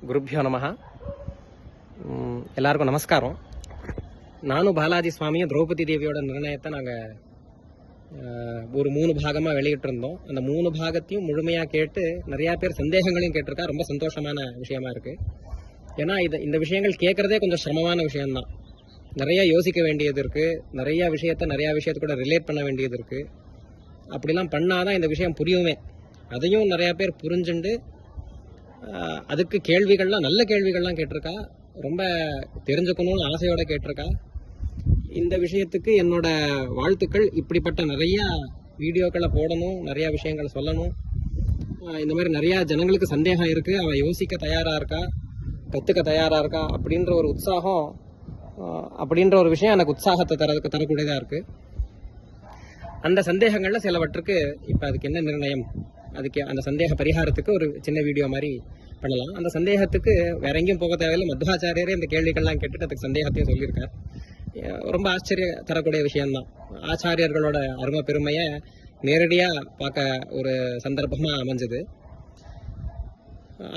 ಗುರುಭ್ಯೋ ನಮಃ. எல்லாருக்கும் நமஸ்காரம். நானும் பாலாஜி சுவாமியும் திரௌபதி தேவியோட நிர்ணயத்தை நாங்கள் ஒரு 3 பாகமாக வெளியிட்டிருந்தோம். அந்த 3 பாகத்தையும் முழுமையாக கேட்டு நிறையா பேர் சந்தேகங்களையும் கேட்டிருக்கா. ரொம்ப சந்தோஷமான விஷயமா இருக்குது. ஏன்னா இந்த விஷயங்கள் கேட்குறதே கொஞ்சம் சிரமமான விஷயம்தான். நிறையா யோசிக்க வேண்டியது இருக்குது. நிறையா விஷயத்தை கூட ரிலேட் பண்ண வேண்டியது இருக்குது. அப்படிலாம் பண்ணாதான் இந்த விஷயம் புரியுமே. அதையும் நிறையா பேர் புரிஞ்சுண்டு அதுக்கு கேள்விகள்லாம் நல்ல கேள்விகள்லாம் கேட்டிருக்கா. ரொம்ப தெரிஞ்சுக்கணும்னு ஆசையோட கேட்டிருக்கா. இந்த விஷயத்துக்கு என்னோட வாழ்த்துக்கள். இப்படிப்பட்ட நிறையா வீடியோக்களை போடணும், நிறையா விஷயங்கள் சொல்லணும். இந்த மாதிரி நிறையா ஜனங்களுக்கு சந்தேகம் இருக்குது, அவள் யோசிக்க தயாராக இருக்கா, கற்றுக்க தயாராக இருக்கா அப்படின்ற ஒரு உற்சாகம், அப்படின்ற ஒரு விஷயம் எனக்கு உற்சாகத்தை தரக்கூடியதாக இருக்குது. அந்த சந்தேகங்களில் சிலவற்றுக்கு இப்போ அதுக்கு என்ன நிர்ணயம், அதுக்கு அந்த சந்தேக பரிகாரத்துக்கு ஒரு சின்ன வீடியோ மாதிரி பண்ணலாம். அந்த சந்தேகத்துக்கு வேற எங்கேயும் போக தேவையில்லை. மத்வாச்சாரியரே இந்த கேள்விகள்லாம் கேட்டுட்டு அதுக்கு சந்தேகத்தையும் சொல்லியிருக்கார். ரொம்ப ஆச்சரிய தரக்கூடிய விஷயம்தான். ஆச்சாரியர்களோட அருமை பெருமையை நேரடியாக பார்க்க ஒரு சந்தர்ப்பமாக அமைஞ்சது.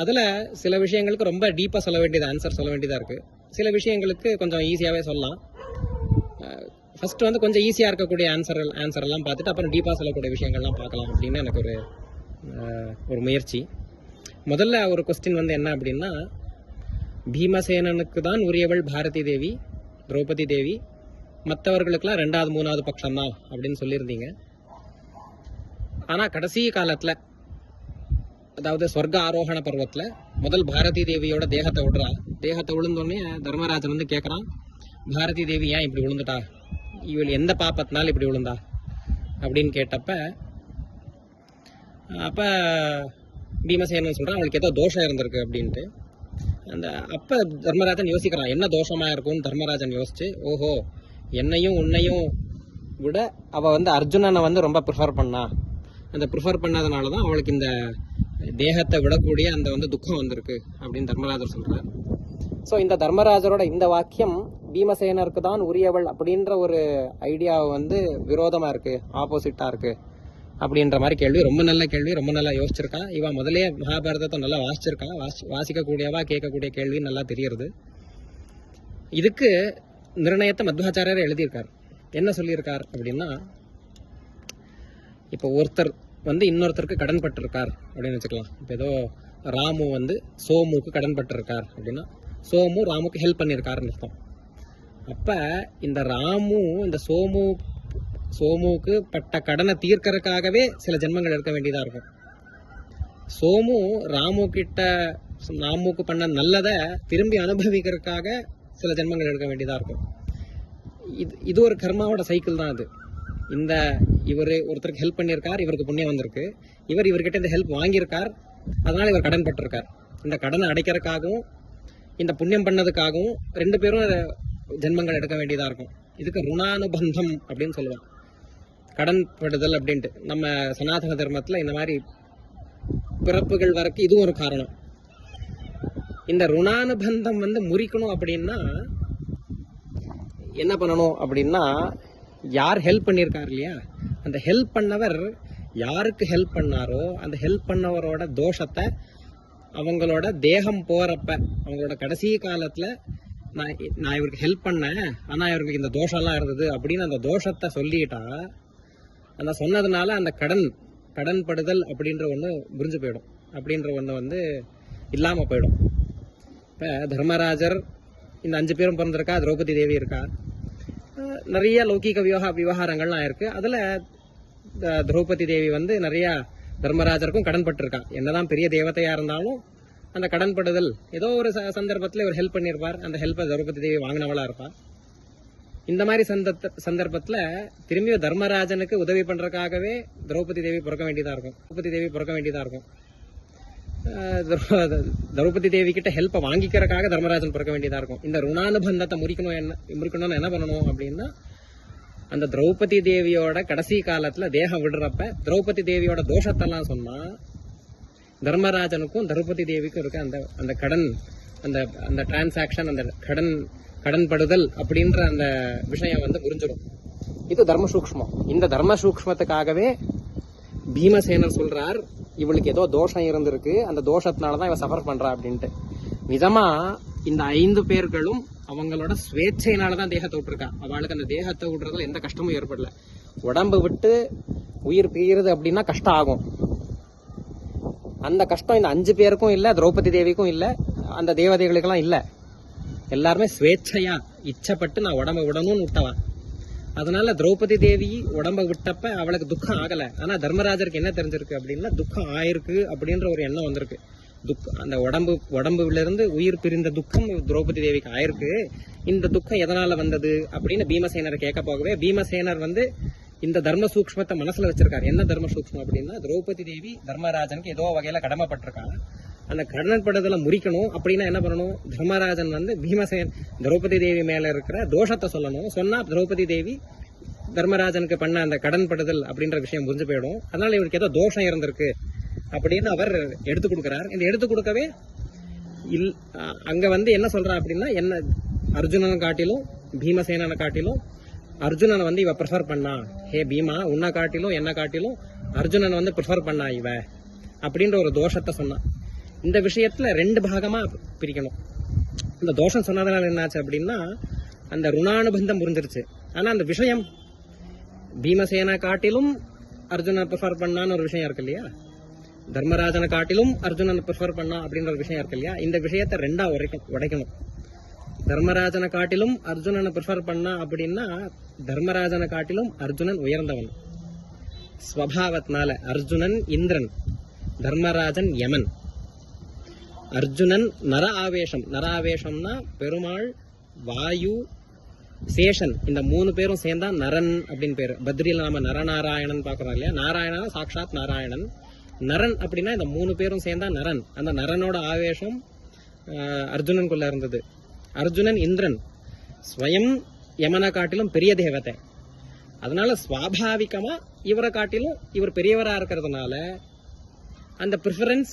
அதில் சில விஷயங்களுக்கு ரொம்ப டீப்பாக சொல்ல வேண்டியது, ஆன்சர் சொல்ல வேண்டியதாக இருக்குது. சில விஷயங்களுக்கு கொஞ்சம் ஈஸியாகவே சொல்லலாம். ஃபஸ்ட்டு கொஞ்சம் ஈஸியாக இருக்கக்கூடிய ஆன்சர் எல்லாம் பார்த்துட்டு அப்புறம் டீப்பாக சொல்லக்கூடிய விஷயங்கள்லாம் பார்க்கலாம் அப்படின்னு எனக்கு ஒரு முயற்சி. முதல்ல ஒரு கொஸ்டின் என்ன அப்படின்னா, பீமசேனனுக்கு தான் உரியவள் பாரதி தேவி, திரௌபதி தேவி, மற்றவர்களுக்கெல்லாம் 2வது 3வது பட்சம்தான் அப்படின்னு சொல்லியிருந்தீங்க. ஆனால் கடைசி காலத்தில், அதாவது சொர்க்க ஆரோகண பருவத்தில் முதல் பாரதி தேவியோட தேகத்தை விழுந்தோடனே தர்மராஜன் கேட்குறான், பாரதி தேவி ஏன் இப்படி விழுந்துட்டா, இவள் எந்த பாப்பத்தினால் இப்படி விழுந்தா அப்படின்னு கேட்டப்ப அப்போ பீமசேனன் சொல்கிறான், அவளுக்கு ஏதோ தோஷம் இருந்திருக்கு அப்படின்ட்டு. அப்போ தர்மராஜன் யோசிக்கிறான், என்ன தோஷமாக இருக்கும்னு தர்மராஜன் யோசிச்சு, ஓஹோ, என்னையும் உன்னையும் விட அவள் அர்ஜுனனை ரொம்ப ப்ரிஃபர் பண்ணா, அந்த ப்ரிஃபர் பண்ணதுனால தான் அவளுக்கு இந்த தேகத்தை விடக்கூடிய அந்த துக்கம் வந்திருக்கு அப்படின்னு தர்மராஜர் சொல்கிறார். ஸோ இந்த தர்மராஜரோட இந்த வாக்கியம் பீமசேனருக்கு தான் உரியவள் அப்படின்ற ஒரு ஐடியாவை விரோதமாக இருக்குது, ஆப்போசிட்டாக இருக்குது அப்படின்ற மாதிரி கேள்வி. ரொம்ப நல்ல கேள்வி, ரொம்ப நல்லா யோசிச்சிருக்கா. இவன் முதலே மகாபாரதத்தை நல்லா வாசிச்சிருக்கா. வாசிக்கக்கூடியவா, கேட்கக்கூடிய கேள்வி நல்லா தெரியுது. இதுக்கு நிர்ணயத்தை மத்வாச்சாரியர் எழுதியிருக்கார். என்ன சொல்லியிருக்கார் அப்படின்னா, இப்போ ஒருத்தர் இன்னொருத்தருக்கு கடன் பட்டிருக்கார் அப்படின்னு வச்சுக்கலாம். இப்போ ஏதோ ராமு சோமுக்கு கடன் பட்டிருக்கார் அப்படின்னா, சோமு ராமுக்கு ஹெல்ப் பண்ணியிருக்காருன்னு அர்த்தம். அப்போ இந்த ராமு இந்த சோமுக்கு பட்ட கடனை தீர்க்கறதுக்காகவே சில ஜென்மங்கள் எடுக்க வேண்டியதாக இருக்கும். சோமு ராமுக்கு பண்ண நல்லதை திரும்பி அனுபவிக்கிறதுக்காக சில ஜென்மங்கள் எடுக்க வேண்டியதாக இருக்கும். இது ஒரு கர்மாவோட சைக்கிள் தான் அது. இவர் ஒருத்தருக்கு ஹெல்ப் பண்ணியிருக்கார், இவருக்கு புண்ணியம் வந்திருக்கு, இவர்கிட்ட இந்த ஹெல்ப் வாங்கியிருக்கார், அதனால இவர் கடன் பட்டிருக்கார். இந்த கடனை அடைக்கிறதுக்காகவும் இந்த புண்ணியம் பண்ணதுக்காகவும் 2 பேரும் ஜென்மங்கள் எடுக்க வேண்டியதாக இருக்கும். இதுக்கு ருணானுபந்தம் அப்படின்னு சொல்லுவாங்க, கடன் படுதல் அப்படின்ட்டு. நம்ம சனாதன தர்மத்தில் இந்த மாதிரி பிறப்புகள் வரைக்கும் இதுவும் ஒரு காரணம். இந்த ருணானுபந்தம் முறிக்கணும் அப்படின்னா என்ன பண்ணணும் அப்படின்னா, யார் ஹெல்ப் பண்ணியிருக்கார் இல்லையா, அந்த ஹெல்ப் பண்ணவர் யாருக்கு ஹெல்ப் பண்ணாரோ அந்த ஹெல்ப் பண்ணவரோட தோஷத்தை அவங்களோட தேகம் போறப்ப, அவங்களோட கடைசி காலத்துல, நான் இவருக்கு ஹெல்ப் பண்ணேன் ஆனா இவருக்கு இந்த தோஷம்லாம் இருந்தது அப்படின்னு அந்த தோஷத்தை சொல்லிட்டா, அந்த சொன்னதுனால அந்த கடன் படுதல் அப்படின்ற ஒன்று புரிஞ்சு போயிடும், அப்படின்ற ஒன்று இல்லாமல் போயிடும். இப்போ தர்மராஜர் இந்த 5 பேரும் பிறந்திருக்கா, திரௌபதி தேவி இருக்கா, நிறைய லௌகிக விவகாரங்கள்லாம் இருக்கு. அதில் திரௌபதி தேவி நிறையா தர்மராஜருக்கும் கடன் பட்டிருக்கா. என்னதான் பெரிய தேவதையா இருந்தாலும் அந்த கடன் படுதல் ஏதோ ஒரு சந்தர்ப்பத்தில் இவர் ஹெல்ப் பண்ணியிருப்பார், அந்த ஹெல்ப்பை திரௌபதி தேவி வாங்கினவளா இருப்பார். இந்த மாதிரி சந்தர்ப்பத்தில் திரும்பியும் தர்மராஜனுக்கு உதவி பண்றதுக்காகவே திரௌபதி தேவி பிறக்க வேண்டியதா இருக்கும். திரௌபதி தேவி கிட்ட ஹெல்ப்பை வாங்கிக்கிறதுக்காக தர்மராஜன் பிறக்க வேண்டியதா இருக்கும். இந்த ருணானுபந்தத்தை முறிக்கணும்னு என்ன பண்ணணும் அப்படின்னா, அந்த திரௌபதி தேவியோட கடைசி காலத்துல தேகம் விடுறப்ப திரௌபதி தேவியோட தோஷத்தெல்லாம் சொன்னா தர்மராஜனுக்கும் திரௌபதி தேவிக்கும் இருக்க அந்த கடன், அந்த டிரான்சாக்ஷன், அந்த கடன் படுதல் அப்படின்ற அந்த விஷயம் புரிஞ்சிடும். இது தர்ம சூக்ஷ்மம். இந்த தர்ம சூக்ஷ்மத்துக்காகவே பீமசேனர் சொல்றார், இவளுக்கு ஏதோ தோஷம் இருந்திருக்கு, அந்த தோஷத்தினாலதான் இவ சஃபர் பண்றா அப்படின்ட்டு. நிஜமா இந்த 5 பேர்களும் அவங்களோட ஸ்வேச்சையினாலதான் தேகத்தை விட்டுருக்கா. அவளுக்கு அந்த தேகத்தை விடுறதுல எந்த கஷ்டமும் ஏற்படல. உடம்பு விட்டு உயிர் பிரியுறது அப்படின்னா கஷ்டம் ஆகும். அந்த கஷ்டம் இந்த 5 பேருக்கும் இல்ல, திரௌபதி தேவிக்கும் இல்ல, அந்த தேவதைகளுக்கெல்லாம் இல்ல. எல்லாருமே ஸ்வேச்சையா இச்சப்பட்டு நான் உடம்ப விடணும்னு விட்டவா. அதனால திரௌபதி தேவி உடம்ப விட்டப்ப அவளுக்கு துக்கம் ஆகல. ஆனா தர்மராஜருக்கு என்ன தெரிஞ்சிருக்கு அப்படின்னா துக்கம் ஆயிருக்கு அப்படின்ற ஒரு எண்ணம் வந்திருக்கு. அந்த உடம்புல இருந்து உயிர் பிரிந்த துக்கம் திரௌபதி தேவிக்கு ஆயிருக்கு. இந்த துக்கம் எதனால வந்தது அப்படின்னு பீமசேனரை கேட்க போகவே பீமசேனர் இந்த தர்ம சூக்ஷ்மத்தை மனசுல வச்சிருக்காரு. என்ன தர்ம சூக்ஷ்மம் அப்படின்னா திரௌபதி தேவி தர்மராஜனுக்கு ஏதோ வகையில கடமைப்பட்டிருக்காங்க. அந்த கடன்படுதலை முறிக்கணும் அப்படின்னா என்ன பண்ணணும்? தர்மராஜன் திரௌபதி தேவி மேல இருக்கிற தோஷத்தை சொல்லணும். சொன்னா திரௌபதி தேவி தர்மராஜனுக்கு பண்ண அந்த கடன்படுதல் அப்படின்ற விஷயம் புரிஞ்சு போயிடும். அதனால இவருக்கு ஏதோ தோஷம் இருந்திருக்கு அப்படின்னு அவர் எடுத்து கொடுக்கிறார். இந்த எடுத்து கொடுக்கவே அங்க என்ன சொல்றா அப்படின்னா, என்ன அர்ஜுனனை காட்டிலும் பீமசேனனை காட்டிலும் அர்ஜுனனை இவ ப்ரிஃபர் பண்ணா. ஹே பீமா, உன்னை காட்டிலும் என்ன காட்டிலும் அர்ஜுனன் ப்ரிஃபர் பண்ணா இவ அப்படின்ற ஒரு தோஷத்தை சொன்னான். இந்த விஷயத்துல 2 பாகமா பிரிக்கணும். இந்த தோஷம் சொன்னதுனால என்னாச்சு அப்படின்னா அந்த ருணானுபந்தம் புரிஞ்சிருச்சு. ஆனா அந்த விஷயம் பீமசேனா காட்டிலும் அர்ஜுனனை ப்ரிஃபர் பண்ணான்னு ஒரு விஷயம் இருக்கு இல்லையா, தர்மராஜனை காட்டிலும் அர்ஜுனனை ப்ரிஃபர் பண்ணா அப்படின்ற ஒரு விஷயம் இருக்கு இல்லையா, இந்த விஷயத்தை 2ஆ உடைக்கணும். தர்மராஜனை காட்டிலும் அர்ஜுனனை ப்ரிஃபர் பண்ணா அப்படின்னா தர்மராஜனை காட்டிலும் அர்ஜுனன் உயர்ந்தவன் ஸ்வபாவத்தினால. அர்ஜுனன் இந்திரன், தர்மராஜன் யமன். அர்ஜுனன் நர ஆவேசம்னா பெருமாள், வாயு, சேஷன், இந்த 3 பேரும் சேர்ந்தா நரன் அப்படின்னு பேரு. பத்ரியில நாம நரநாராயணன் பாக்குறோம் இல்லையா, நாராயணா சாட்சாத் நாராயணன். நரன் அப்படின்னா இந்த 3 பேரும் சேர்ந்தா நரன். அந்த நரனோட ஆவேசம் அர்ஜுனனுக்குள்ள இருந்தது. அர்ஜுனன் இந்திரன், ஸ்வயம் யமனை காட்டிலும் பெரிய தேவதை. அதனால சுவாபாவிகமா இவரை காட்டிலும் இவர் பெரியவரா இருக்கிறதுனால அந்த ப்ரிஃபரன்ஸ்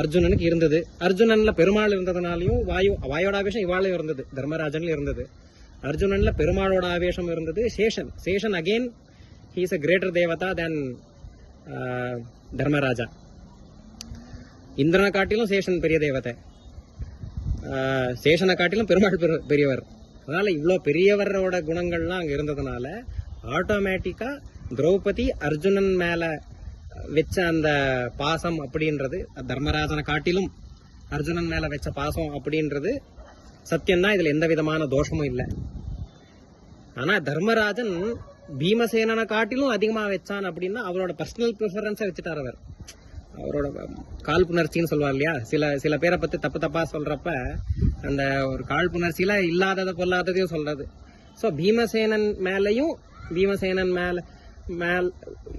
அர்ஜுனனுக்கு இருந்தது. அர்ஜுனன்ல பெருமாள் இருந்ததுனாலையும் வாயோட ஆவேசம் இவாளும் இருந்தது, தர்மராஜன்ல இருந்தது. அர்ஜுனன்ல பெருமாளோட ஆவேசம் இருந்தது. Seshan again he is a greater தேவதா தேன் தர்மராஜா. இந்திரனை காட்டிலும் சேஷன் பெரிய தேவதை, சேஷனை காட்டிலும் பெருமாள் பெரியவர். அதனால இவ்வளவு பெரியவரோட குணங்கள்லாம் அங்க இருந்ததுனால ஆட்டோமேட்டிக்கா திரௌபதி அர்ஜுனன் மேல வச்ச அந்த பாசம் அப்படின்றது, தர்மராஜனை காட்டிலும் அர்ஜுனன் மேல வச்ச பாசம் அப்படின்றது சத்தியம்தான். இதுல எந்த விதமான தோஷமும் இல்லை. ஆனா தர்மராஜன் பீமசேனனை காட்டிலும் அதிகமா வச்சான் அப்படின்னா அவரோட பர்சனல் ப்ரிஃபரன்ஸை வச்சுட்டார். அவரோட காழ்ப்புணர்ச்சின்னு சொல்லுவார் இல்லையா, சில பேரை பத்தி தப்பா சொல்றப்ப அந்த ஒரு காழ்ப்புணர்ச்சியில இல்லாததை பொல்லாததையும் சொல்றது. சோ பீமசேனன் மேல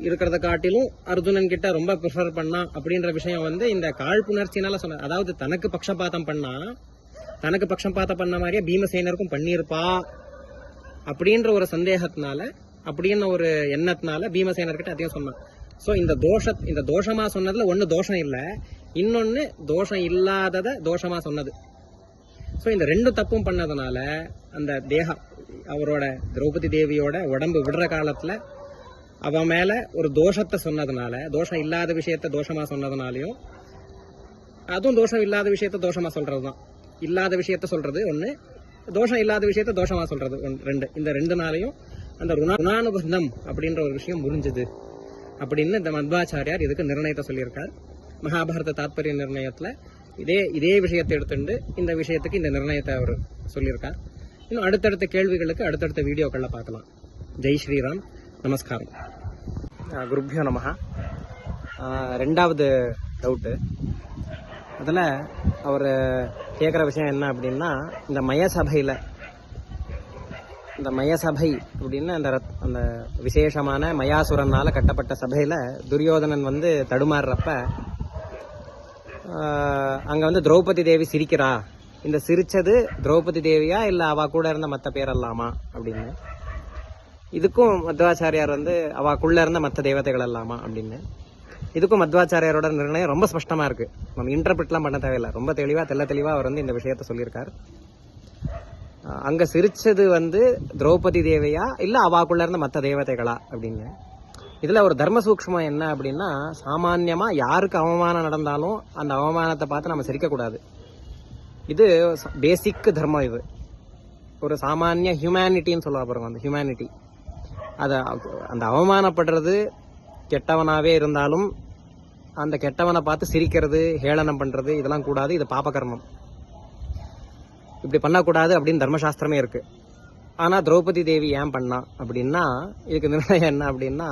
இருக்கிறத காட்டிலும் அர்ஜுனன் கிட்ட ரொம்ப ப்ரிஃபர் பண்ணா அப்படின்ற விஷயம் இந்த காழ்ப்புணர்ச்சினால சொன்ன. அதாவது தனக்கு பட்சபாதம் பண்ண மாதிரியே பீமசேனருக்கும் பண்ணியிருப்பா அப்படின்ற ஒரு சந்தேகத்தினால, அப்படின்னு ஒரு எண்ணத்தினால பீமசேனர்கிட்ட அதையும் சொன்னான். சோ இந்த தோஷமா சொன்னதுல ஒண்ணு தோஷம் இல்ல, இன்னொன்னு தோஷம் இல்லாதத தோஷமா சொன்னது. சோ இந்த 2 தப்பும் பண்ணதுனால அந்த அவரோட திரௌபதி தேவியோட உடம்பு விடுற காலத்துல அவன் மேல ஒரு தோஷத்தை சொன்னதுனால, தோஷம் இல்லாத விஷயத்த தோஷமா சொன்னதுனாலயும், அதுவும் தோஷம் இல்லாத விஷயத்த தோஷமா சொல்றதுதான். இல்லாத விஷயத்த சொல்றது ஒண்ணு, தோஷம் இல்லாத விஷயத்த தோஷமா சொல்றது 2. இந்த 2நாலையும் அந்த ருணானுபந்தம் அப்படின்ற ஒரு விஷயம் முடிஞ்சது அப்படின்னு இந்த மத்வாச்சாரியார் இதுக்கு நிர்ணயத்தை சொல்லியிருக்கார். மகாபாரத தாத்பரிய நிர்ணயத்துல இதே விஷயத்தை எடுத்துட்டு இந்த விஷயத்துக்கு இந்த நிர்ணயத்தை அவர் சொல்லியிருக்கார். இன்னும் அடுத்தடுத்த கேள்விகளுக்கு அடுத்தடுத்த வீடியோக்கள்ல பார்க்கலாம். ஜெய் ஸ்ரீராம். நமஸ்காரம். குருப்யோ நமஹ. 2வது டவுட்டு, அதில் அவர் கேட்குற விஷயம் என்ன அப்படின்னா, இந்த மயசபை அப்படின்னு அந்த விசேஷமான மயாசுரனால கட்டப்பட்ட சபையில துரியோதனன் தடுமாறுறப்ப அங்க திரௌபதி தேவி சிரிக்கிறா. இந்த சிரிச்சது திரௌபதி தேவியா இல்ல அவ கூட இருந்த மற்ற பேரெல்லாமா அப்படின்னு. இதுக்கும் மத்வாச்சாரியார் அவாக்குள்ள இருந்த மற்ற தேவதைகள் எல்லாமா அப்படின்னு. இதுக்கும் மத்வாச்சாரியாரோட நிர்ணயம் ரொம்ப ஸ்பஷ்டமா இருக்கு. நம்ம இன்டர்பிரட்லாம் பண்ண தேவையில்லை. ரொம்ப தெளிவா அவர் இந்த விஷயத்த சொல்லியிருக்காரு. அங்க சிரிச்சது திரௌபதி தேவையா இல்ல அவாக்குள்ள இருந்த மற்ற தேவதைகளா அப்படின்னு. இதுல ஒரு தர்ம சூக்ஷ்மம் என்ன அப்படின்னா, சாமான்யமா யாருக்கு அவமானம் நடந்தாலும் அந்த அவமானத்தை பார்த்து நம்ம சிரிக்க கூடாது. இது பேசிக் தர்மம். இது ஒரு சாமானிய ஹியூமனிட்டின்னு சொல்ல பாருங்க. அந்த ஹியூமனிட்டி, அதை அந்த அவமானப்படுறது கெட்டவனாவே இருந்தாலும் அந்த கெட்டவனை பார்த்து சிரிக்கிறது, ஹேளனம் பண்றது இதெல்லாம் கூடாது. இது பாபகர்மம், இப்படி பண்ணக்கூடாது அப்படின்னு தர்மசாஸ்திரமே இருக்கு. ஆனா திரௌபதி தேவி ஏன் பண்ணா அப்படின்னா, இதுக்கு நிர்ணயம் என்ன அப்படின்னா,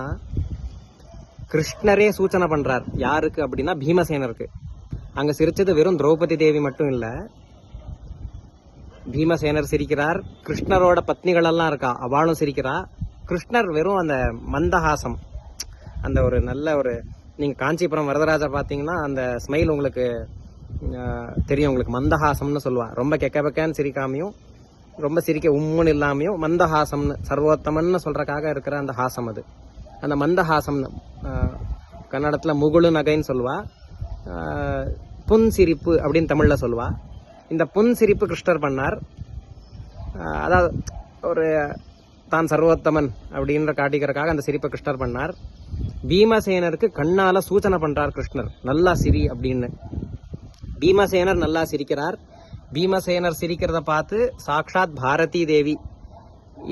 கிருஷ்ணரே சூச்சனை பண்றார். யாருக்கு அப்படின்னா பீமசேனருக்கு. அங்க சிரிச்சது வெறும் திரௌபதி தேவி மட்டும் இல்ல, பீமசேனர் சிரிக்கிறார், கிருஷ்ணரோட பத்னிகள் எல்லாம் இருக்கா, அவளும் சிரிக்கிறா. கிருஷ்ணர் வெறும் அந்த மந்தஹாசம், அந்த ஒரு நல்ல ஒரு, நீங்க காஞ்சிபுரம் வரதராஜர் பாத்தீங்கன்னா அந்த ஸ்மைல் உங்களுக்கு தெரியும். உங்களுக்கு மந்தஹாசம்னு சொல்லுவா. ரொம்ப கெக்க பக்கன்னு சிரிக்காமையும் ரொம்ப சிரிக்க உம்முன்னு இல்லாமையும் மந்தஹாசம்னு, சர்வோத்தமன்னு சொல்றக்காக இருக்கிற அந்த ஹாசம். அது அந்த மந்தஹாசம்னு கன்னடத்துல முகுழு நகைன்னு சொல்லுவா, புன் சிரிப்பு அப்படின்னு தமிழ்ல சொல்லுவா. இந்த புன் சிரிப்பு கிருஷ்ணர் பண்ணார். அதாவது ஒரு தான் சர்வோத்தமன் அப்படின்ற காட்டிக்கிறக்காக அந்த சிரிப்பை கிருஷ்ணர் பண்ணார். பீமசேனருக்கு கண்ணால சூச்சனை பண்றார் கிருஷ்ணர், நல்லா சிரி அப்படின்னு. பீமசேனர் நல்லா சிரிக்கிறார். பீமசேனர் சிரிக்கிறத பார்த்து சாக்ஷாத் பாரதி தேவி,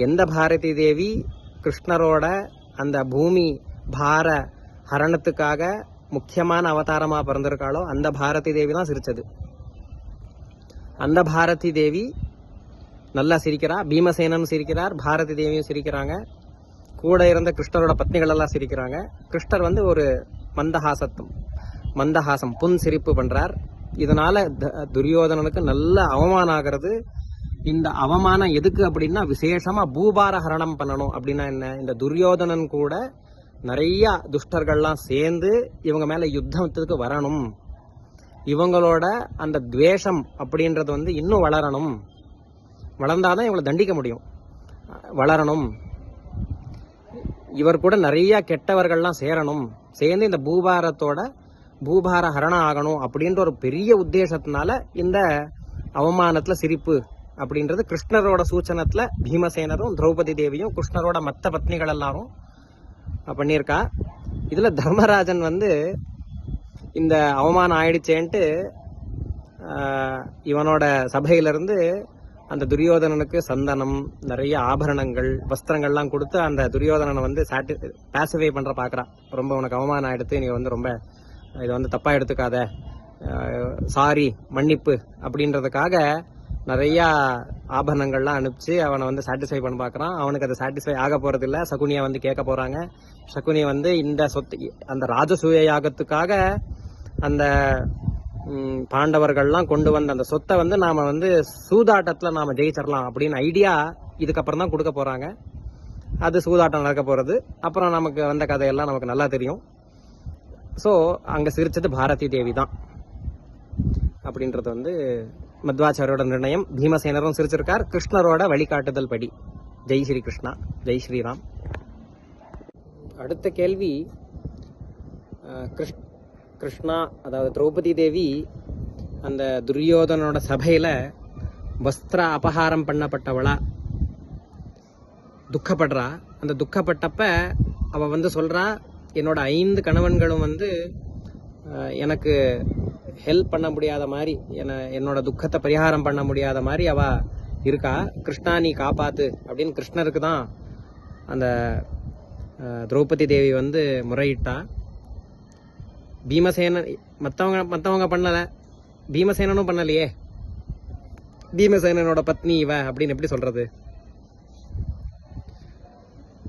எந்த பாரதி தேவி கிருஷ்ணரோட அந்த பூமி பார ஹரணத்துக்காக முக்கியமான அவதாரமா பிறந்திருக்காளோ அந்த பாரதி தேவி தான் சிரிச்சது. அந்த பாரதி தேவி நல்லா சிரிக்கிறா. பீமசேனன் சிரிக்கிறார், பாரதி தேவியும் சிரிக்கிறாங்க. கூட இருந்த கிருஷ்ணரோட பத்னிகள் எல்லாம் சிரிக்கிறாங்க. கிருஷ்ணர் வந்து ஒரு மந்தஹாசம் புன் சிரிப்பு பண்றார். இதனால துரியோதனனுக்கு நல்ல அவமானம் ஆகிறது. இந்த அவமானம் எதுக்கு அப்படின்னா, விசேஷமா பூபார ஹரணம் பண்ணணும். அப்படின்னா என்ன, இந்த துரியோதனன் கூட நிறைய துஷ்டர்கள்லாம் சேர்ந்து இவங்க மேல யுத்தத்துக்கு வரணும். இவங்களோட அந்த துவேஷம் அப்படின்றது வந்து இன்னும் வளரணும். வளர்ந்தாதான் இவங்களை தண்டிக்க முடியும். வளரணும். இவர் கூட நிறைய கெட்டவர்கள்லாம் சேரணும், சேர்ந்து இந்த பூபார ஹரணம் ஆகணும் அப்படின்ற ஒரு பெரிய உத்தேசத்தினால இந்த அவமானத்துல சிரிப்பு அப்படின்றது கிருஷ்ணரோட சூச்சனத்துல பீமசேனரும் திரௌபதி தேவியும் கிருஷ்ணரோட மற்ற பத்னிகள் எல்லாரும் பண்ணியிருக்கா. இதுல தர்மராஜன் வந்து இந்த அவமானம் ஆயிடுச்சேன்ட்டு இவனோட சபையிலிருந்து அந்த துரியோதனனுக்கு சந்தனம், நிறைய ஆபரணங்கள், வஸ்திரங்கள்லாம் கொடுத்து அந்த துரியோதனனை வந்து பாசிஃபை பண்ற பாக்குறா. ரொம்ப உனக்கு அவமானம் ஆயிடுத்து, நீ வந்து ரொம்ப இதை வந்து தப்பா எடுத்துக்காத, சாரி மன்னிப்பு அப்படின்றதுக்காக நிறைய ஆபரணங்கள்லாம் அனுப்பிச்சு அவனை வந்து சாட்டிஸ்ஃபை பண்ண பாக்குறான். அவனுக்கு அது சாட்டிஸ்ஃபை ஆக போறது இல்ல. சகுனியை வந்து கேட்க போறாங்க. சகுனியை வந்து இந்த சொத்து, அந்த ராஜசூய யாகத்துக்காக அந்த பாண்டவர்கள்லாம் கொண்டு வந்த அந்த சொத்தை வந்து நாம வந்து சூதாட்டத்துல நாம ஜெயிச்சிடலாம் அப்படின்னு ஐடியா இதுக்கப்புறம் தான் கொடுக்க போறாங்க. அது சூதாட்டம் நடக்க போறது. அப்புறம் நமக்கு வந்த கதையெல்லாம் நமக்கு நல்லா தெரியும். ஸோ அங்க சிரிச்சது பாரதி தேவி தான் அப்படின்றது வந்து மத்வாச்சாரியோட நிர்ணயம். பீமசேனரும் சிரிச்சிருக்கார் கிருஷ்ணரோட வழிகாட்டுதல் படி. ஜெய் ஸ்ரீ கிருஷ்ணா, ஜெய் ஸ்ரீராம். அடுத்த கேள்வி, கிருஷ்ணா அதாவது திரௌபதி தேவி அந்த துரியோதனோட சபையில வஸ்திர அபகாரம் பண்ணப்பட்டவளா துக்கப்படுறா. அந்த துக்கப்பட்டப்ப அவ வந்து சொல்றா, என்னோட 5 கணவன்களும் வந்து எனக்கு ஹெல்ப் பண்ண முடியாத மாதிரி, என்னோட துக்கத்தை பரிகாரம் பண்ண முடியாத மாதிரி அவ இருக்கா. கிருஷ்ணா நீ காப்பாத்து அப்படின்னு கிருஷ்ணருக்கு தான் அந்த திரௌபதி தேவி வந்து முறையிட்டா. பீமசேனன் மற்றவங்க பண்ணல, பீமசேனனும் பண்ணலையே, பீமசேனனோட பத்னி இவ அப்படின்னு எப்படி சொல்றது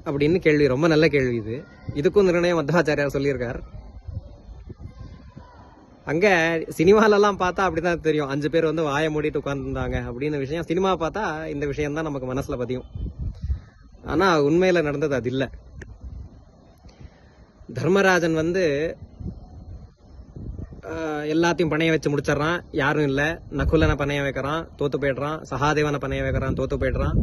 அப்படின்னு கேள்வி. ரொம்ப நல்ல கேள்வி இது. இதுக்கும் நிர்ணயம் மத்வாச்சாரியார் சொல்லியிருக்கார். அங்க சினிமாலெல்லாம் பார்த்தா அப்படிதான் தெரியும், 5 பேர் வந்து வாயை மூடிட்டு உட்கார்ந்துருந்தாங்க அப்படின்னு விஷயம். சினிமா பார்த்தா இந்த விஷயம் தான் நமக்கு மனசுல பதியும். ஆனா உண்மையில நடந்தது அது இல்லை. தர்மராஜன் வந்து எல்லாத்தையும் பணைய வச்சு முடிச்சிடறான். யாரும் இல்லை. நகுலனை பணைய வைக்கிறான், தோத்து போயிடுறான். சகாதேவனை பணைய வைக்கிறான், தோத்து போயிடுறான்.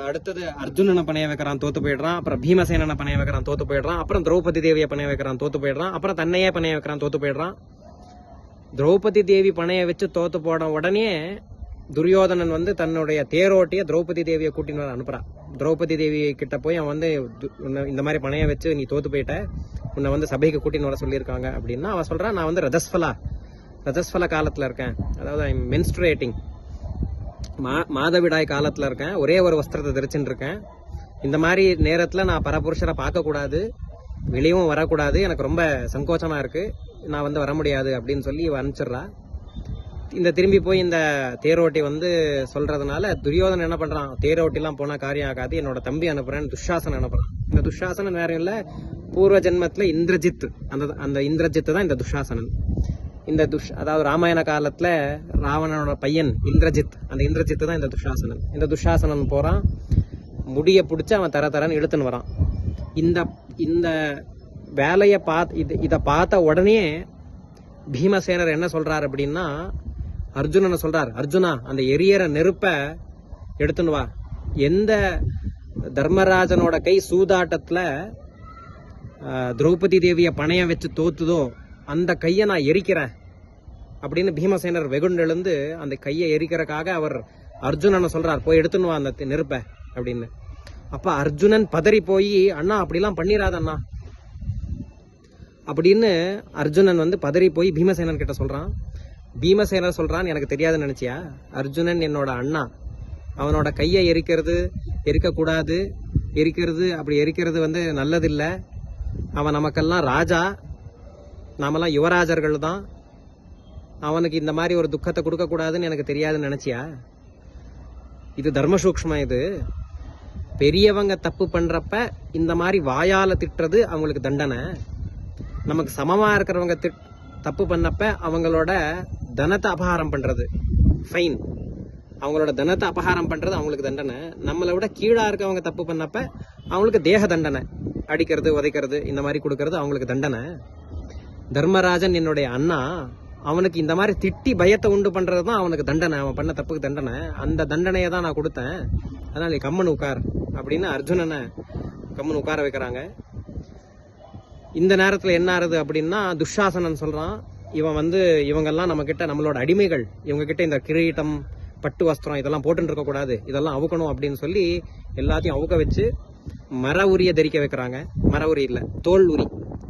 அடுத்தது அர்ஜுனனை பணைய வைக்கிறான், தோத்து போயிடுறான். அப்புறம் பீமசேனனை பணைய வைக்கிறான், தோத்து போயிடுறான். அப்புறம் திரௌபதி தேவியை பணைய வைக்கிறான், தோத்து போயிடுறான். அப்புறம் தன்னையே பணைய வைக்கிறான், தோத்து போயிடுறான். திரௌபதி தேவி பணைய வச்சு தோத்து போட உடனே துரியோதனன் வந்து தன்னுடைய தேரோட்டிய திரௌபதி தேவியை கூட்டின்னு வர அனுப்புறான். திரௌபதி தேவி கிட்ட போய் அவன் வந்து இந்த மாதிரி பணைய வச்சு நீ தோத்து போயிட்ட, உன்னை வந்து சபைக்கு கூட்டின்னு வர சொல்லியிருக்காங்க அப்படின்னா அவன் சொல்றான், நான் வந்து ரதஸ்வலா, ரஜஸ்வல காலத்துல இருக்கேன், அதாவது ஐ மென்ஸ்ட்ரேட்டிங், மாதவிடாய் காலத்துல இருக்கேன், ஒரே ஒரு வஸ்திரத்தை தரிச்சுட்டு இருக்கேன், இந்த மாதிரி நேரத்துல நான் பரபுருஷரை பார்க்க கூடாது, வெளியவும் வரக்கூடாது, எனக்கு ரொம்ப சங்கோச்சமா இருக்கு, நான் வந்து வர முடியாது அப்படின்னு சொல்லி இவ அனுப்பிச்சிடுறா. இந்த திரும்பி போய் இந்த தேரோட்டி வந்து சொல்றதுனால துரியோதனன் என்ன பண்றான், தேரோட்டி எல்லாம் போனா காரியம் ஆகாது, என்னோட தம்பி அனுப்புறேன்னு துஷாசன் அனுப்புறான். இந்த துஷாசனன் வேற இல்ல, பூர்வ ஜென்மத்துல இந்திரஜித், அந்த இந்திரஜித் தான் இந்த துஷாசனன். இந்த அதாவது ராமாயண காலத்துல ராவணனோட பையன் இந்திரஜித், அந்த இந்திரஜித் தான் இந்த துஷாசனன். இந்த துஷாசனன் போறான், முடிய பிடிச்சு அவன் தரன்னு இழுத்துன்னு வரான். இந்த வேலையை இதை பார்த்த உடனே பீமசேனர் என்ன சொல்றாரு அப்படின்னா, அர்ஜுனனை சொல்றார், அர்ஜுனா அந்த எரியற நெருப்ப எடுத்துன்னு வா. எந்த தர்மராஜனோட கை சூதாட்டத்துல திரௌபதி தேவிய பணைய வச்சு தோத்துதோ அந்த கையை நான் எரிக்கிறேன் அப்படின்னு பீமசேனர் வெகுண்டெழுந்து அந்த கையை எரிக்கிறக்காக அவர் அர்ஜுனனை சொல்றார், போய் எடுத்துன்னு வா அந்த நெருப்ப அப்படின்னு. அப்ப அர்ஜுனன் பதறி போய், அண்ணா அப்படிலாம் பண்ணிராத அண்ணா அப்படின்னு அர்ஜுனன் வந்து பதறி போய் பீமசேனன் கிட்ட சொல்றான். பீமசேனர் சொல்றான், எனக்கு தெரியாதுன்னு நினைச்சியா, அர்ஜுனன் என்னோட அண்ணா, அவனோட கையை எரிக்கக்கூடாது, அப்படி எரிக்கிறது வந்து நல்லதில்லை, அவன் நமக்கெல்லாம் ராஜா, நாமெல்லாம் யுவராஜர்கள் தான், அவனுக்கு இந்த மாதிரி ஒரு துக்கத்தை கொடுக்க கூடாதுன்னு எனக்கு தெரியாதுன்னு நினைச்சியா, இது தர்ம சூக்ஷ்மம், இது பெரியவங்க தப்பு பண்றப்ப இந்த மாதிரி வாயால திட்டுறது அவங்களுக்கு தண்டனை, நமக்கு சமமா இருக்கிறவங்க தப்பு பண்ணப்ப அவங்களோட தனத்தை அபகாரம் பண்றது ஃபைன், அவங்களோட தனத்தை அபகாரம் பண்றது அவங்களுக்கு தண்டனை, நம்மளை விட கீழா இருக்கவங்க தப்பு பண்ணப்ப அவங்களுக்கு தேக தண்டனை, அடிக்கிறது உதைக்கிறது இந்த மாதிரி கொடுக்கறது அவங்களுக்கு தண்டனை. தர்மராஜன் என்னுடைய அண்ணா, அவனுக்கு இந்த மாதிரி திட்டி பயத்தை உண்டு பண்றதுதான் அவனுக்கு தண்டனை, அவன் பண்ண தப்புக்கு தண்டனை, அந்த தண்டனையை தான் நான் கொடுத்தேன், அதனால நீ கம்மன் உட்கார் அப்படின்னு அர்ஜுனனை கம்மன் உட்கார வைக்கிறாங்க. இந்த நேரத்துல என்ன ஆறுது அப்படின்னா, துஷாசனன் சொல்றான், இவன் வந்து இவங்கெல்லாம் நம்ம கிட்ட நம்மளோட அடிமைகள், இவங்க கிட்ட இந்த கிரீட்டம் பட்டு வஸ்திரம் இதெல்லாம் போட்டு இருக்க கூடாது, இதெல்லாம் அவுக்கணும் அப்படின்னு சொல்லி எல்லாத்தையும் அவுக்க வச்சு மர உரிய தரிக்க வைக்கிறாங்க. மர உரி இல்ல,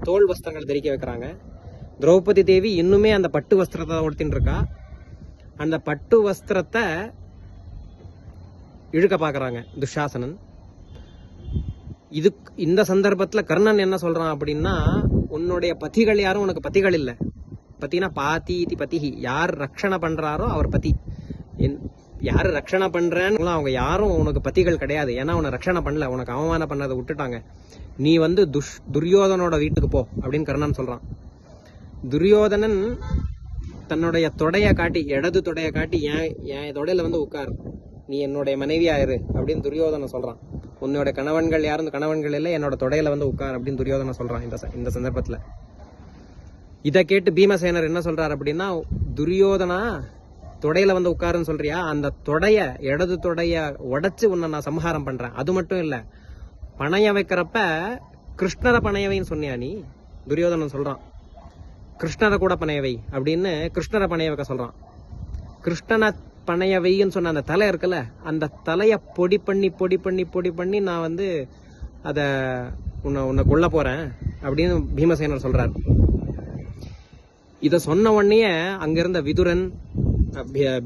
தோல் வஸ்திரங்கள் தரிக்க வைக்கிறாங்க. திரௌபதி தேவி இன்னுமே அந்த பட்டு வஸ்திரத்தை உடுத்தின்னு இருக்கா. அந்த பட்டு வஸ்திரத்தை இழுக்க பாக்குறாங்க துஷாசனன். இந்த சந்தர்ப்பத்துல கர்ணன் என்ன சொல்றான் அப்படின்னா, உன்னுடைய பத்திகள் யாரும் உனக்கு பத்திகள் இல்ல, பத்தினா பாத்தி பத்திஹி, யார் ரக்ஷணை பண்றாரோ அவர் பத்தி, யாரு ரக்ஷணை பண்றேன்னு அவங்க யாரும் உனக்கு பத்திகள் கிடையாது, ஏன்னா உன்னை ரக்ஷணை பண்ணல, உனக்கு அவமானம் பண்ணதை விட்டுட்டாங்க, நீ வந்து துரியோதனோட வீட்டுக்கு போ அப்படின்னு கர்ணன் சொல்றான். துரியோதனன் தன்னுடைய தொடைய காட்டி, இடது தொடைய காட்டி, என் தொடையில வந்து உட்கார், நீ என்னுடைய மனைவியாயிரு அப்படின்னு துரியோதனன் சொல்றான். உன்னோட கணவன்கள் யாரும் கணவன்கள் இல்லை, என்னோட தொடையில வந்து உட்கார் அப்படின்னு துரியோதனன் சொல்றான். இந்த சந்தர்ப்பத்துல இதை கேட்டு பீமசேனர் என்ன சொல்றாரு அப்படின்னா, துரியோதனா தொடையில வந்து உட்காருன்னு சொல்றியா, அந்த இடது தொடைய உடைச்சு உன்னை நான் சம்ஹாரம் பண்றேன், அது மட்டும் இல்ல பணைய வைக்கிறப்ப கிருஷ்ணரை பணையவைன்னு சொன்னியா நீ, துரியோதனன் சொல்றான். கிருஷ்ணரை கூட பணையவை அப்படின்னு கிருஷ்ணரை பணைய வைக்க சொல்றான். கிருஷ்ணனை பணையவைன்னு சொன்ன அந்த தலை இருக்குல்ல, அந்த தலைய பொடி பண்ணி நான் வந்து அத உன்னை கொல்ல போறேன் அப்படின்னு பீமசேனர் சொல்றாரு. இத சொன்ன உடனே அங்கிருந்த விதுரன்,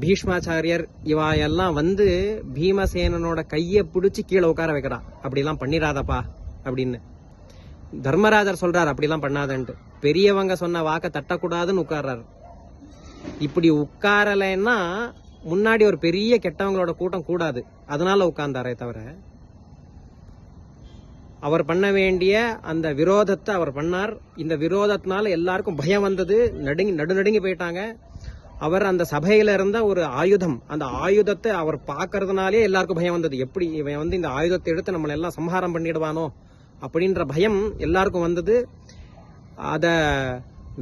பீஷ்மாச்சாரியர் இவா எல்லாம் வந்து பீமசேனனோட கைய பிடிச்சு கீழே உட்கார வைக்கிறா, அப்படி எல்லாம் பண்ணிராதப்பா அப்படின்னு. தர்மராஜர் சொல்றாரு அப்படிலாம் பண்ணாதன்ட்டு, பெரியவங்க சொன்ன வாக்க தட்டக்கூடாதுன்னு உட்கார்றாரு. இப்படி உட்காரலைன்னா முன்னாடி ஒரு பெரிய கெட்டவங்களோட கூட்டம் கூடாது, அதனால உட்கார்ந்தாரே தவிர அவர் பண்ண வேண்டிய அந்த விரோதத்தை அவர் பண்ணார். இந்த விரோதத்தினால எல்லாருக்கும் பயம் வந்தது, நடுநடுங்கி போயிட்டாங்க. அவர் அந்த சபையில இருந்த ஒரு ஆயுதம், அந்த ஆயுதத்தை அவர் பாக்குறதுனாலே எல்லாருக்கும் பயம் வந்தது, எப்படி இவன் வந்து இந்த ஆயுதத்தை எடுத்து நம்மளை எல்லாம் சம்ஹாரம் பண்ணிடுவானோ அப்படின்ற பயம் எல்லாருக்கும் வந்தது. அத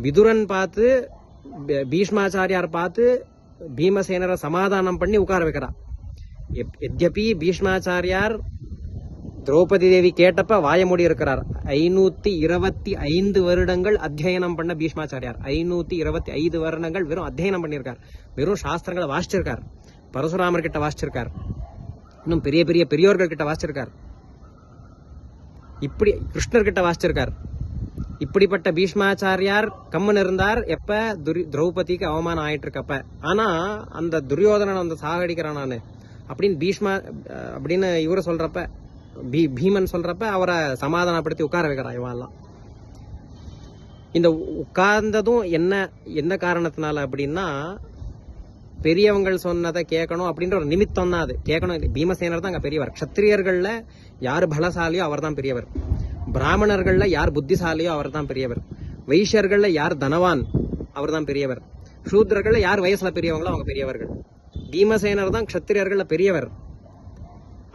விதுரன் பார்த்து, பீஷ்மாச்சாரியார் பார்த்து பீமசேனரை சமாதானம் பண்ணி உட்கார வைக்கிறா. எத்யபி பீஷ்மாச்சாரியார் திரௌபதி தேவி கேட்டப்ப வாய மூடி இருக்கிறார். 525 வருடங்கள் அத்தியனம் பண்ண பீஷ்மாச்சாரியார் 525 வருடங்கள் வெறும் அத்தியனம் பண்ணியிருக்கார், வெறும் சாஸ்திரங்களை வாசிச்சிருக்கார், பரசுராமர் கிட்ட வாசிச்சிருக்கார், இன்னும் பெரிய பெரிய பெரியோர்கள் கிட்ட வாசிச்சிருக்கார், இப்படி கிருஷ்ணர் கிட்ட வாசிச்சிருக்கார். இப்படிப்பட்ட பீஷ்மாச்சாரியார் கம்மன் இருந்தார் எப்ப திரௌபதிக்கு அவமானம் ஆயிட்டு இருக்கப்ப. ஆனா அந்த துரியோதனன் அந்த சாகடிக்கிறான் நானு அப்படின்னு இவரை சொல்றப்ப, பீமன் சொல்றப்ப அவரை சமாதானப்படுத்தி உட்கார வைக்கிறான் இவெல்லாம். இந்த உட்கார்ந்ததும் என்ன காரணத்தினால அப்படின்னா, பெரியவங்கள் சொன்னதை கேட்கணும் அப்படின்ற ஒரு நிமித்தம் தான் அது. கேட்கணும். பீமசேனர் தான் அங்க பெரியவர். க்ஷத்திரியர்கள்ல யாரு பலசாலியோ அவர் தான் பெரியவர். பிராமணர்கள்ல யார் புத்திசாலியோ அவர் தான் பெரியவர். வைஷ்யர்கள்ல யார் தனவான் அவர் தான் பெரியவர். சூத்ரர்கள்ல யார் வயசுல பெரியவங்களோ அவங்க பெரியவர்கள். பீமசேனர் தான் க்ஷத்திரியர்கள்ல பெரியவர்.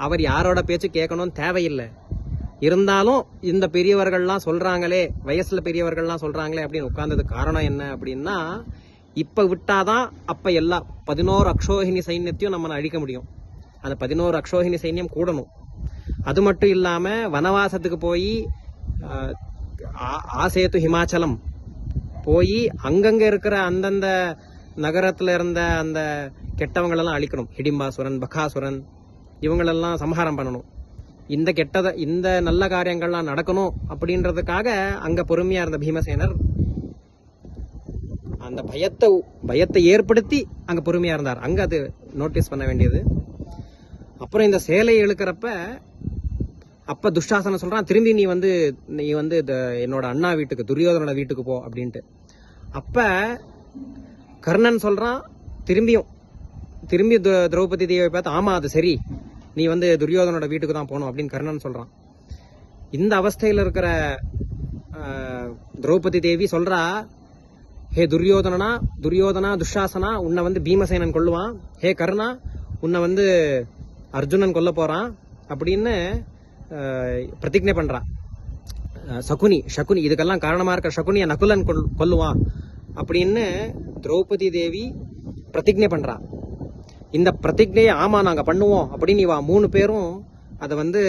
அவர் யாரோட பேச்சு கேட்கணும்னு தேவையில்லை. இருந்தாலும் இந்த பெரியவர்கள்லாம் சொல்றாங்களே, வயசுல பெரியவர்கள்லாம் சொல்றாங்களே அப்படின்னு உட்கார்ந்தது காரணம் என்ன அப்படின்னா, இப்ப விட்டாதான் அப்ப எல்லா 11 அக்ஷோஹினி சைன்யத்தையும் நம்ம அழிக்க முடியும். அந்த 11 அக்ஷோஹினி சைன்யம் கூடணும். அது மட்டும் இல்லாம வனவாசத்துக்கு போய் ஆசேத்து ஹிமாச்சலம் போய் அங்கங்க இருக்கிற அந்தந்த நகரத்துல இருந்த அந்த கெட்டவங்களெல்லாம் அழிக்கணும். ஹிடிம்பாசுரன், பகாசுரன் இவங்களெல்லாம் சம்ஹாரம் பண்ணணும். இந்த நல்ல காரியங்கள்லாம் நடக்கணும் அப்படின்றதுக்காக அங்க பொறுமையா இருந்த பீமசேனர் அந்த பயத்தை ஏற்படுத்தி அங்க பொறுமையா இருந்தார். அங்க அது நோட்டீஸ் பண்ண வேண்டியது. அப்புறம் இந்த சேலையை இழுக்கிறப்ப அப்ப துஷாசன சொல்றான், திரும்பி நீ வந்து என்னோட அண்ணா வீட்டுக்கு, துரியோதனோட வீட்டுக்கு போ அப்படின்ட்டு. அப்ப கர்ணன் சொல்றான், திரும்பி திரௌபதி தேவியை பார்த்து, ஆமா அது சரி, நீ வந்து துரியோதனோட வீட்டுக்கு தான் போகணும் அப்படின்னு கர்ணன் சொல்றான். இந்த அவஸ்தையில இருக்கிற திரௌபதி தேவி சொல்றா, ஹே துரியோதனா துஷாசனா, உன்னை வந்து பீமசேனன் கொல்லுவான். ஹே கர்ணா, உன்னை வந்து அர்ஜுனன் கொல்ல போறான் அப்படின்னு பிரதிஜ்ஞை பண்றான். சகுனி இதுக்கெல்லாம் காரணமா இருக்கிற சகுனிய நகுலன் கொல்லுவான் அப்படின்னு திரௌபதி தேவி பிரதிஜ்ஞை பண்றா. இந்த பிரதிஜ்ஞையை ஆமா நாங்க பண்ணுவோம் அப்படின்னு இவா 3 பேரும் அதை வந்து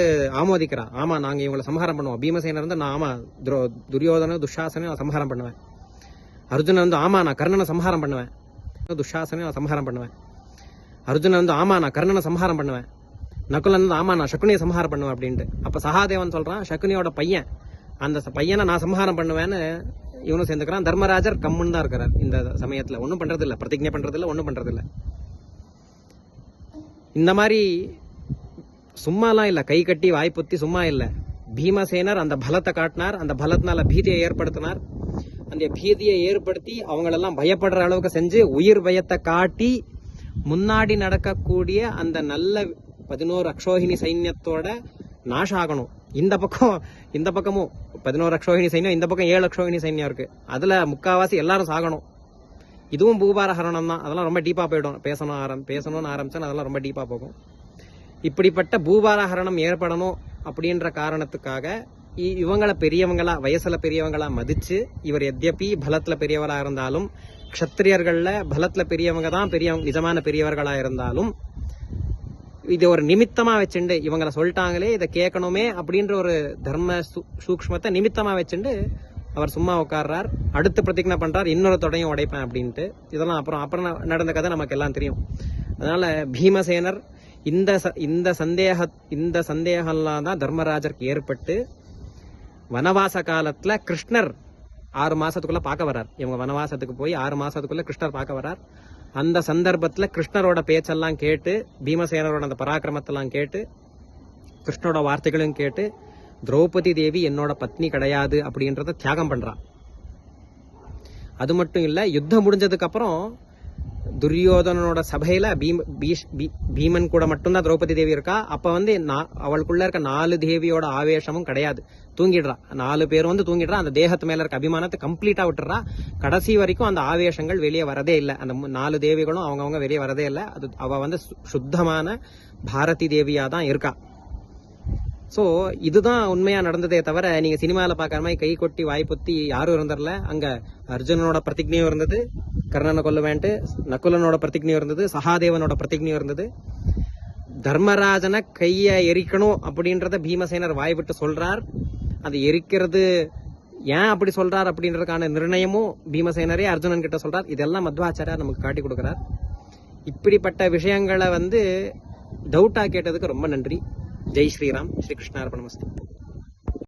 ஆமோதிக்கிறா. ஆமா நாங்க இவங்களை சம்ஹாரம் பண்ணுவோம். பீமசேனர் வந்து நான் ஆமா துரியோதன துஷாசனை நான் சம்ஹாரம் பண்ணுவேன். அர்ஜுனன் வந்து ஆமா நான் கர்ணனை சம்ஹாரம் பண்ணுவேன். துஷாசனை நான் சம்ஹாரம் பண்ணுவேன். அர்ஜுனன் வந்து ஆமா நான் கர்ணனை சம்ஹாரம் பண்ணுவேன். நகுலன் வந்து ஆமா நான் சகுனியை சம்ஹாரம் பண்ணுவேன் அப்படின்ட்டு. அப்ப சகாதேவன் சொல்றான், சகுனியோட பையன், அந்த பையனை நான் சம்ஹாரம் பண்ணுவேன்னு இவனும் சேர்ந்துக்கிறான். தர்மராஜர் கம்முன்னு தான் இருக்கிறார் இந்த சமயத்துல. ஒன்னும் பண்றது இல்ல, பிரதிஜ்ஞை பண்றது இல்ல, ஒன்னும் பண்றது இல்ல. இந்த மாதிரி சும்மாலாம் இல்ல, கை கட்டி வாய்ப்புத்தி சும்மா இல்ல. பீமசேனர் அந்த பலத்தை காட்டினார். அந்த பலத்தினால பீதியை ஏற்படுத்தினார். அந்த பீதியை ஏற்படுத்தி அவங்களெல்லாம் பயப்படுற அளவுக்கு செஞ்சு உயிர் பயத்தை காட்டி முன்னாடி நடக்கக்கூடிய அந்த நல்ல 11 அக்ஷோஹினி சைன்யத்தோட நாசம் ஆகணும். இந்த பக்கமும் 11 அக்ஷோஹினி சைன்யம், இந்த பக்கம் 7 அக்ஷோஹினி சைன்யம் இருக்கு. அதுல முக்காவாசி எல்லாரும் சாகணும். இதுவும் பூபார ஹரணம் தான். அதெல்லாம் ரொம்ப டீப்பா போயிடும். பேசணும்னு ஆரம்பிச்சா அதெல்லாம் ரொம்ப டீப்பா போகும். இப்படிப்பட்ட பூபார ஹரணம் ஏற்படணும் அப்படின்ற காரணத்துக்காக இவங்களை பெரியவங்களா, வயசுல பெரியவங்களா மதிச்சு, இவர் எத்யபி பலத்துல பெரியவரா இருந்தாலும், க்ஷத்திரியர்கள்ல பலத்துல பெரியவங்க தான் நிஜமான பெரியவர்களா இருந்தாலும், இது ஒரு நிமித்தமா வச்சுண்டு இவங்களை சொல்லிட்டாங்களே இதை கேட்கணுமே அப்படின்ற ஒரு தர்ம சூக்ஷ்மத்தை நிமித்தமா வச்சுண்டு அவர் சும்மா உட்கார்றார். அடுத்து பிரதிஜ்ஞை பண்றார், இன்னொரு தொடையும் உடைப்பேன் அப்படின்ட்டு. இதெல்லாம் அப்புறம் நடந்த கதை நமக்கு எல்லாம் தெரியும். அதனால பீமசேனர் இந்த சந்தேகம்லாம் தான் தர்மராஜருக்கு ஏற்பட்டு வனவாச காலத்துல கிருஷ்ணர் 6 மாசத்துக்குள்ள பார்க்க வர்றார். இவங்க வனவாசத்துக்கு போய் 6 மாசத்துக்குள்ள கிருஷ்ணர் பார்க்க வர்றார். அந்த சந்தர்ப்பத்துல கிருஷ்ணரோட பேச்செல்லாம் கேட்டு, பீமசேனரோட அந்த பராக்கிரமத்தெல்லாம் கேட்டு, கிருஷ்ணரோட வார்த்தைகளும் கேட்டு, திரௌபதி தேவி என்னோட பத்னி கிடையாது அப்படின்றத தியாகம் பண்றா. அது மட்டும் இல்ல, யுத்தம் முடிஞ்சதுக்கு அப்புறம் துரியோதனனோட சபையில பீமன் கூட மட்டும்தான் திரௌபதி தேவி இருக்கா. அப்ப வந்து அவளுக்குள்ள இருக்க 4 தேவியோட ஆவேசமும் கிடையாது. தூங்கிடுறா. 4 பேர் வந்து தூங்கிடுறா. அந்த தேகத்து மேல இருக்க அபிமானத்தை கம்ப்ளீட்டா விட்டுறா. கடைசி வரைக்கும் அந்த ஆவேசங்கள் வெளியே வரதே இல்லை. அந்த 4 தேவிகளும் அவங்கவுங்க வெளியே வரதே இல்லை. அது அவ வந்து சுத்தமான பாரதி தேவியா தான் இருக்கா. சோ இதுதான் உண்மையா நடந்ததே தவிர, நீங்க சினிமால பாக்குற மாதிரி கை கொட்டி வாய்ப்புத்தி யாரும் இருந்தர்ல. அங்க அர்ஜுனனோட பிரதிஜ்ஞையும் இருந்தது, கர்ணனை கொல்லுவேன்ட்டு. நகுலனோட பிரதிஜ்ஞையும் இருந்தது, சகாதேவனோட பிரதிஜ்ஞையும் இருந்தது. தர்மராஜனை கைய எரிக்கணும் அப்படின்றத பீமசேனர் வாய் விட்டு சொல்றார். அது எரிக்கிறது ஏன் அப்படி சொல்றார் அப்படின்றதுக்கான நிர்ணயமும் பீமசேனரே அர்ஜுனன் கிட்ட சொல்றார். இதெல்லாம் மத்வாச்சாரியார் நமக்கு காட்டி கொடுக்கிறார். இப்படிப்பட்ட விஷயங்களை வந்து டவுட்டா கேட்டதுக்கு ரொம்ப நன்றி. ஜெய் ஸ்ரீராம். ஸ்ரீ கிருஷ்ணார்பணமஸ்து.